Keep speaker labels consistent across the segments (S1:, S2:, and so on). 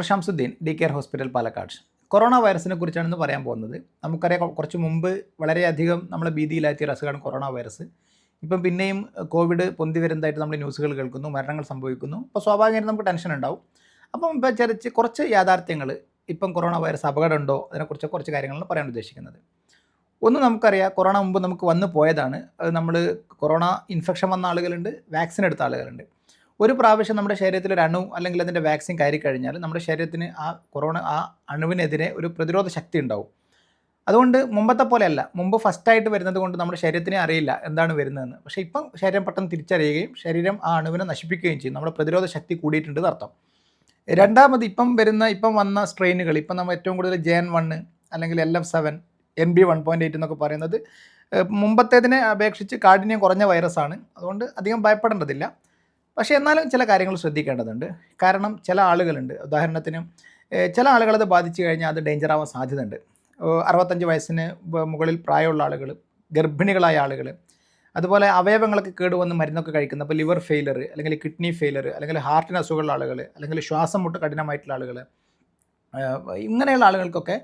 S1: Shamsuddin D Care Hospital Palakkad. Corona വൈറസിനെ കുറിച്ചാണ് ഇന്ന് പറയാൻ പോകുന്നത്. നമുക്കറിയാം, കുറച്ച് മുമ്പ് വളരെയധികം നമ്മളെ ഭീതിയിലാക്കിയ ഒരു അസുഖമാണ് കൊറോണ വൈറസ്. ഇപ്പം പിന്നെയും കോവിഡ് പൊന്തി വരുന്നതായിട്ട് നമ്മൾ ന്യൂസുകൾ കേൾക്കുന്നു, മരണങ്ങൾ സംഭവിക്കുന്നു. അപ്പോൾ സ്വാഭാവികമായിട്ടും നമുക്ക് ടെൻഷൻ ഉണ്ടാവും. അപ്പം ഇപ്പോൾ കുറച്ച് യാഥാർത്ഥ്യങ്ങൾ, ഇപ്പം കൊറോണ വൈറസ് അപകടമുണ്ടോ അതിനെക്കുറിച്ച് കുറച്ച് കാര്യങ്ങളാണ് പറയാൻ ഉദ്ദേശിക്കുന്നത്. ഒന്ന്, നമുക്കറിയാം, കൊറോണ മുമ്പ് നമുക്ക് വന്നു പോയതാണ്. അത് നമ്മൾ കൊറോണ ഇൻഫെക്ഷൻ വന്ന ആളുകളുണ്ട്, വാക്സിൻ എടുത്ത ആളുകളുണ്ട്. ഒരു പ്രാവശ്യം നമ്മുടെ ശരീരത്തിൽ ഒരു അണു അല്ലെങ്കിൽ അതിൻ്റെ വാക്സിൻ കയറി കഴിഞ്ഞാൽ നമ്മുടെ ശരീരത്തിന് ആ അണുവിനെതിരെ ഒരു പ്രതിരോധ ശക്തി ഉണ്ടാവും. അതുകൊണ്ട് മുമ്പത്തെ പോലെയല്ല, മുമ്പ് ഫസ്റ്റായിട്ട് വരുന്നത് കൊണ്ട് നമ്മുടെ ശരീരത്തിനെ അറിയില്ല എന്താണ് വരുന്നതെന്ന്. പക്ഷേ ഇപ്പം ശരീരം പെട്ടെന്ന് തിരിച്ചറിയുകയും ശരീരം ആ അണുവിനെ നശിപ്പിക്കുകയും ചെയ്യും. നമ്മുടെ പ്രതിരോധ ശക്തി കൂടിയിട്ടുണ്ട് എന്നർത്ഥം. രണ്ടാമത്, ഇപ്പം വന്ന സ്ട്രെയിനുകൾ, ഇപ്പം നമ്മൾ ഏറ്റവും കൂടുതൽ JN.1 അല്ലെങ്കിൽ LF7 NB 1.8 എന്നൊക്കെ പറയുന്നത് മുമ്പത്തേതിനെ അപേക്ഷിച്ച് കാഠിന്യം കുറഞ്ഞ വൈറസാണ്. അതുകൊണ്ട് അധികം ഭയപ്പെടേണ്ടതില്ല. പക്ഷേ എന്നാലും ചില കാര്യങ്ങൾ ശ്രദ്ധിക്കേണ്ടതുണ്ട്. കാരണം ചില ആളുകളുണ്ട്, ഉദാഹരണത്തിന് ചില ആളുകളത് ബാധിച്ചു കഴിഞ്ഞാൽ അത് ഡേഞ്ചർ ആവാൻ സാധ്യതയുണ്ട്. 65 വയസ്സിന് മുകളിൽ പ്രായമുള്ള ആളുകൾ, ഗർഭിണികളായ ആളുകൾ, അതുപോലെ അവയവങ്ങളൊക്കെ കേടുവന്ന് മരുന്നൊക്കെ കഴിക്കുന്ന, ഇപ്പോൾ ലിവർ ഫെയിലർ അല്ലെങ്കിൽ കിഡ്നി ഫെയിലർ അല്ലെങ്കിൽ ഹാർട്ടിന് അസുഖമുള്ള ആളുകൾ അല്ലെങ്കിൽ ശ്വാസം മുട്ട് കഠിനമായിട്ടുള്ള ആളുകൾ, ഇങ്ങനെയുള്ള ആളുകൾക്കൊക്കെ,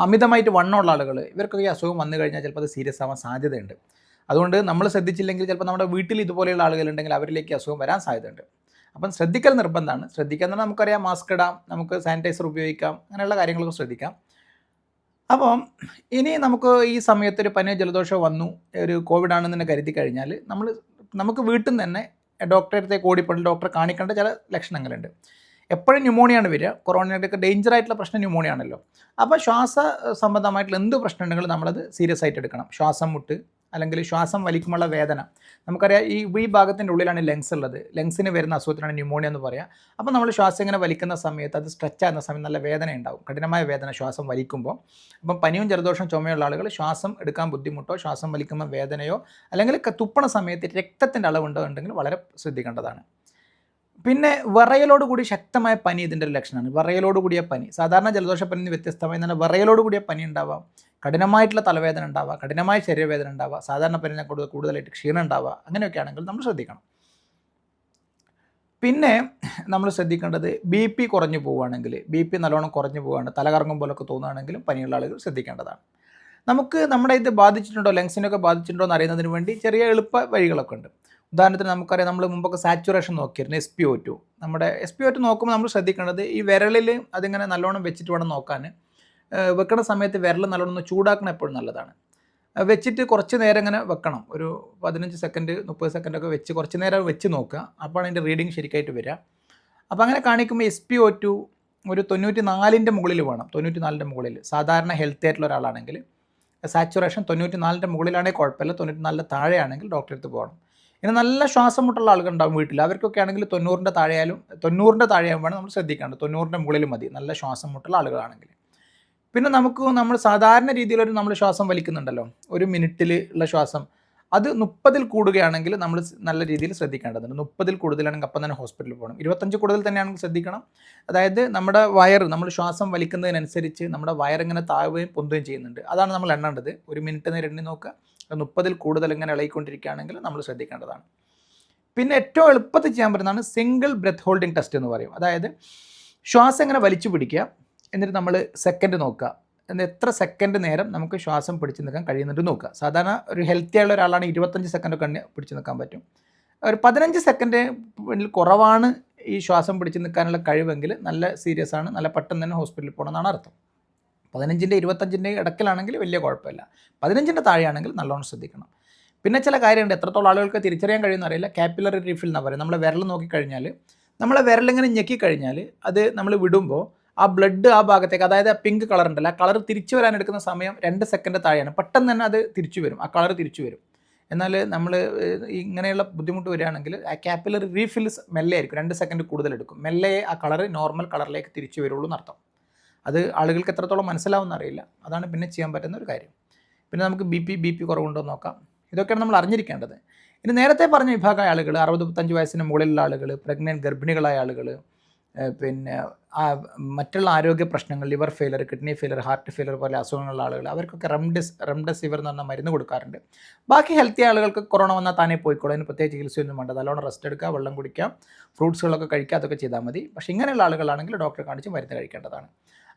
S1: അമിതമായിട്ട് വണ്ണമുള്ള ആളുകൾ, ഇവർക്കൊക്കെ ഈ അസുഖം വന്നു കഴിഞ്ഞാൽ ചിലപ്പോൾ അത് സീരിയസ് ആവാൻ സാധ്യതയുണ്ട്. അതുകൊണ്ട് നമ്മൾ ശ്രദ്ധിച്ചില്ലെങ്കിൽ ചിലപ്പോൾ നമ്മുടെ വീട്ടിൽ ഇതുപോലെയുള്ള ആളുകളുണ്ടെങ്കിൽ അവരിലേക്ക് അസുഖം വരാൻ സാധ്യതയുണ്ട്. അപ്പം ശ്രദ്ധിക്കൽ നിർബന്ധമാണ്. ശ്രദ്ധിക്കുക എന്ന് പറഞ്ഞാൽ നമുക്കറിയാം, മാസ്ക് ഇടാം, നമുക്ക് സാനിറ്റൈസർ ഉപയോഗിക്കാം, അങ്ങനെയുള്ള കാര്യങ്ങളൊക്കെ ശ്രദ്ധിക്കാം. അപ്പം ഇനി നമുക്ക് ഈ സമയത്ത് ഒരു പനിയോ ജലദോഷമോ വന്നു, ഒരു കോവിഡ് ആണെന്ന് തന്നെ കരുതി കഴിഞ്ഞാൽ നമുക്ക് വീട്ടിൽ നിന്ന് തന്നെ ഡോക്ടറെ അടുത്തേക്ക് ഓടിപ്പെട്ട് ഡോക്ടറെ കാണിക്കേണ്ട ചില ലക്ഷണങ്ങളുണ്ട്. എപ്പോഴും ന്യൂമോണിയാണ് വരിക. കൊറോണയുടെയൊക്കെ ഡേഞ്ചർ ആയിട്ടുള്ള പ്രശ്നം ന്യൂമോണിയ ആണല്ലോ. അപ്പോൾ ശ്വാസ സംബന്ധമായിട്ടുള്ള എന്ത് പ്രശ്നമുണ്ടെങ്കിലും നമ്മളത് സീരിയസ് ആയിട്ട് എടുക്കണം. ശ്വാസം മുട്ട് അല്ലെങ്കിൽ ശ്വാസം വലിക്കുമുള്ള വേദന, നമുക്കറിയാം ഈ ഭാഗത്തിൻ്റെ ഉള്ളിലാണ് ലങ്സ് ഉള്ളത്. ലങ്സിന് വരുന്ന അസുഖത്തിനാണ് ന്യൂമോണിയ എന്ന് പറയുക. അപ്പോൾ നമ്മൾ ശ്വാസം ഇങ്ങനെ വലിക്കുന്ന സമയത്ത്, അത് സ്ട്രെച്ച് ആകുന്ന സമയത്ത് നല്ല വേദന ഉണ്ടാവും, കഠിനമായ വേദന ശ്വാസം വലിക്കുമ്പോൾ. അപ്പം പനിയും ജലദോഷം ചുമയുള്ള ആളുകൾ ശ്വാസം എടുക്കാൻ ബുദ്ധിമുട്ടോ ശ്വാസം വലിക്കുമ്പോൾ വേദനയോ അല്ലെങ്കിൽ തുപ്പണ സമയത്ത് രക്തത്തിൻ്റെ അളവുണ്ടോ ഉണ്ടെങ്കിൽ വളരെ ശ്രദ്ധിക്കേണ്ടതാണ്. പിന്നെ വിറയലോട് കൂടി ശക്തമായ പനി ഇതിൻ്റെ ഒരു ലക്ഷണമാണ്. വിറയലോട് കൂടിയ പനി, സാധാരണ ജലദോഷപ്പനിന്ന് വ്യത്യസ്തമായി നല്ല വിറയലോട് കൂടിയ പനി ഉണ്ടാവാം, കഠിനമായിട്ടുള്ള തലവേദന ഉണ്ടാവുക, കഠിനമായ ശരീരവേദന ഉണ്ടാവുക, സാധാരണ പനിനെ കൂടുതലായിട്ട് ക്ഷീണം ഉണ്ടാവുക, അങ്ങനെയൊക്കെ ആണെങ്കിൽ നമ്മൾ ശ്രദ്ധിക്കണം. പിന്നെ നമ്മൾ ശ്രദ്ധിക്കേണ്ടത് BP കുറഞ്ഞു പോവുകയാണെങ്കിൽ, BP നല്ലോണം കുറഞ്ഞു പോവുകയാണ്, തലകറങ്ങും പോലൊക്കെ തോന്നുകയാണെങ്കിലും പനിയുള്ള ആളുകൾ ശ്രദ്ധിക്കേണ്ടതാണ്. നമുക്ക് നമ്മുടെ ഇത് ബാധിച്ചിട്ടുണ്ടോ, ലങ്സിനൊക്കെ ബാധിച്ചിട്ടുണ്ടോ എന്ന് അറിയുന്നതിന് വേണ്ടി ചെറിയ എളുപ്പ വഴികളൊക്കെ ഉണ്ട്. ഉദാഹരണത്തിന് നമുക്കറിയാം, നമ്മൾ മുമ്പൊക്കെ സാച്ചുറേഷൻ നോക്കിയിരുന്നു, SpO2. നമ്മുടെ SpO2 നോക്കുമ്പോൾ നമ്മൾ ശ്രദ്ധിക്കേണ്ടത് ഈ വിരലിൽ അതിങ്ങനെ നല്ലോണം വെച്ചിട്ട് വേണം നോക്കാൻ. വെക്കുന്ന സമയത്ത് വിരൽ നല്ലോണം ഒന്ന് ചൂടാക്കണം, എപ്പോഴും നല്ലതാണ്. വെച്ചിട്ട് കുറച്ച് നേരം ഇങ്ങനെ വെക്കണം, ഒരു 15 സെക്കൻഡ് 30 സെക്കൻഡൊക്കെ വെച്ച് കുറച്ച് നേരം വെച്ച് നോക്കുക. അപ്പോൾ അതിൻ്റെ റീഡിങ് ശരിക്കായിട്ട് വരിക. അപ്പോൾ അങ്ങനെ കാണിക്കുമ്പോൾ SpO2 ഒരു 94ൻ്റെ മുകളിൽ വേണം. 94ൻ്റെ മുകളിൽ സാധാരണ ഹെൽത്തി ആയിട്ടുള്ള ഒരാളാണെങ്കിൽ സാച്ചുറേഷൻ 94ൻ്റെ മുകളിലാണെങ്കിൽ കുഴപ്പമില്ല. 94 താഴെയാണെങ്കിൽ ഡോക്ടറെ അടുത്ത് പോകണം. ഇനി നല്ല ശ്വാസം മുട്ടുള്ള ആളുകളുണ്ടാവും വീട്ടിൽ, അവർക്കൊക്കെ ആണെങ്കിൽ 90ൻ്റെ താഴെയാകും വേണം നമ്മൾ ശ്രദ്ധിക്കേണ്ടത്. 90ൻ്റെ മുകളിൽ മതി നല്ല ശ്വാസം മുട്ടുള്ള ആളുകളാണെങ്കിൽ. പിന്നെ നമ്മൾ സാധാരണ രീതിയിലൊരു നമ്മൾ ശ്വാസം വലിക്കുന്നുണ്ടല്ലോ, ഒരു മിനിറ്റിൽ ഉള്ള ശ്വാസം, അത് 30ൽ കൂടുകയാണെങ്കിൽ നമ്മൾ നല്ല രീതിയിൽ ശ്രദ്ധിക്കേണ്ടതുണ്ട്. 30ൽ കൂടുതലാണെങ്കിൽ അപ്പം തന്നെ ഹോസ്പിറ്റലിൽ പോകണം. 25 കൂടുതൽ തന്നെയാണെങ്കിൽ ശ്രദ്ധിക്കണം. അതായത് നമ്മുടെ നമ്മൾ ശ്വാസം വലിക്കുന്നതിനനുസരിച്ച് നമ്മുടെ വയറിങ്ങനെ താഴുകയും പൊന്തുകയും ചെയ്യുന്നുണ്ട്. അതാണ് നമ്മൾ എണ്ണേണ്ടത്. ഒരു മിനിറ്റ് നേരം എണ്ണി നോക്കുക. 30ൽ കൂടുതൽ ഇങ്ങനെ ഇളകിക്കൊണ്ടിരിക്കുകയാണെങ്കിൽ നമ്മൾ ശ്രദ്ധിക്കേണ്ടതാണ്. പിന്നെ ഏറ്റവും എളുപ്പത്തിൽ ചെയ്യാൻ പറ്റുന്നതാണ് സിംഗിൾ ബ്രെത്ത് ഹോൾഡിംഗ് ടെസ്റ്റ് എന്ന് പറയും. അതായത് ശ്വാസം ഇങ്ങനെ വലിച്ചു പിടിക്കുക, എന്നിട്ട് നമ്മൾ സെക്കൻഡ് നോക്കുക, എത്ര സെക്കൻഡ് നേരം നമുക്ക് ശ്വാസം പിടിച്ച് നിൽക്കാൻ കഴിയുന്നുണ്ട് നോക്കുക. സാധാരണ ഒരു ഹെൽത്തി ആയുള്ള ഒരാളാണ് 25 സെക്കൻഡൊക്കെ പിടിച്ച് നിൽക്കാൻ പറ്റും. ഒരു 15 സെക്കൻഡ് കുറവാണ് ഈ ശ്വാസം പിടിച്ച് നിൽക്കാനുള്ള കഴിവെങ്കിൽ നല്ല സീരിയസ് ആണ്, നല്ല പെട്ടെന്ന് തന്നെ ഹോസ്പിറ്റലിൽ പോകണമെന്നാണ് അർത്ഥം. 15ൻ്റെ 25ൻ്റെ ഇടയ്ക്കിലാണെങ്കിൽ വലിയ കുഴപ്പമില്ല. 15ൻ്റെ താഴെയാണെങ്കിൽ നല്ലോണം ശ്രദ്ധിക്കണം. പിന്നെ ചില കാര്യമുണ്ട്, എത്രത്തോളം ആളുകൾക്ക് തിരിച്ചറിയാൻ കഴിയുമെന്ന് അറിയില്ല. കാപ്പിലറി റീഫിൽ എന്നാണ് പറയുന്നത്. നമ്മളെ വിരൽ നോക്കിക്കഴിഞ്ഞാൽ, നമ്മളെ വിരലിങ്ങനെ ഞെക്കിക്കഴിഞ്ഞാൽ അത് നമ്മൾ വിടുമ്പോൾ ആ ബ്ലഡ് ആ ഭാഗത്തേക്ക്, അതായത് ആ പിങ്ക് കളർ ഉണ്ടല്ലോ, ആ കളർ തിരിച്ചു വരാൻ എടുക്കുന്ന സമയം 2 സെക്കൻഡ് താഴെയാണ്. പെട്ടെന്ന് തന്നെ അത് തിരിച്ചു വരും, ആ കളർ തിരിച്ചു വരും. എന്നാൽ നമ്മൾ ഇങ്ങനെയുള്ള ബുദ്ധിമുട്ട് വരികയാണെങ്കിൽ ആ കാപ്പിലറി റീഫിൽസ് മെല്ലെ ആയിരിക്കും, 2 സെക്കൻഡ് കൂടുതൽ എടുക്കും. മെല്ലെ ആ കളർ നോർമൽ കളറിലേക്ക് തിരിച്ചു വരുള്ളൂ എന്നർത്ഥം. അത് ആളുകൾക്ക് എത്രത്തോളം മനസ്സിലാവുമെന്ന് അറിയില്ല. അതാണ് പിന്നെ ചെയ്യാൻ പറ്റുന്ന ഒരു കാര്യം. പിന്നെ നമുക്ക് BP കുറവുണ്ടോ എന്ന് നോക്കാം. ഇതൊക്കെയാണ് നമ്മൾ അറിഞ്ഞിരിക്കേണ്ടത്. ഇനി നേരത്തെ പറഞ്ഞ വിഭാഗമായ ആളുകൾ, 65 വയസ്സിന് മുകളിലുള്ള ആളുകൾ, പ്രഗ്നൻറ്റ് ഗർഭിണികളായ ആളുകൾ, പിന്നെ മറ്റുള്ള ആരോഗ്യ പ്രശ്നങ്ങൾ, liver failure, kidney failure, heart failure പോലെ അസുഖങ്ങളുള്ള ആളുകൾ, അവർക്കൊക്കെ റെംഡെസിവിർ എന്ന് പറഞ്ഞ മരുന്ന് കൊടുക്കാറുണ്ട്. ബാക്കി ഹെൽത്തി ആളുകൾക്ക് കൊറോണ വന്നാൽ താനേ പോയിക്കോളും, അതിന് പ്രത്യേക ചികിത്സയൊന്നും വേണ്ട, നല്ലോണം റെസ്റ്റ് എടുക്കുക, വെള്ളം കുടിക്കാം, ഫ്രൂട്ട്സുകളൊക്കെ കഴിക്കുക, അതൊക്കെ ചെയ്താൽ മതി. പക്ഷേ ഇങ്ങനെയുള്ള ആളുകളാണെങ്കിൽ ഡോക്ടറെ കാണിച്ച് മരുന്ന് കഴിക്കേണ്ടതാണ്.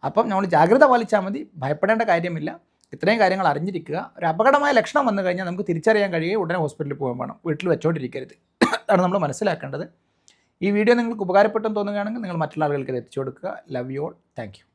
S1: അപ്പം നമ്മൾ ജാഗ്രത പാലിച്ചാൽ മതി, ഭയപ്പെടേണ്ട കാര്യമില്ല. ഇത്രയും കാര്യങ്ങൾ അറിഞ്ഞിരിക്കുക. ഒരു അപകടമായ ലക്ഷണം വന്നു കഴിഞ്ഞാൽ നമുക്ക് തിരിച്ചറിയാൻ കഴിയുകയും ഉടനെ ഹോസ്പിറ്റലിൽ പോകാൻ വേണം, വീട്ടിൽ വെച്ചോണ്ടിരിക്കരുത്. അതാണ് നമ്മൾ മനസ്സിലാക്കേണ്ടത്. ഈ വീഡിയോ നിങ്ങൾക്ക് ഉപകാരപ്പെട്ടെന്ന് തോന്നുകയാണെങ്കിൽ നിങ്ങൾ മറ്റുള്ള ആളുകൾക്ക് ഇത് എത്തിച്ചു കൊടുക്കുക. Love you all. Thank you.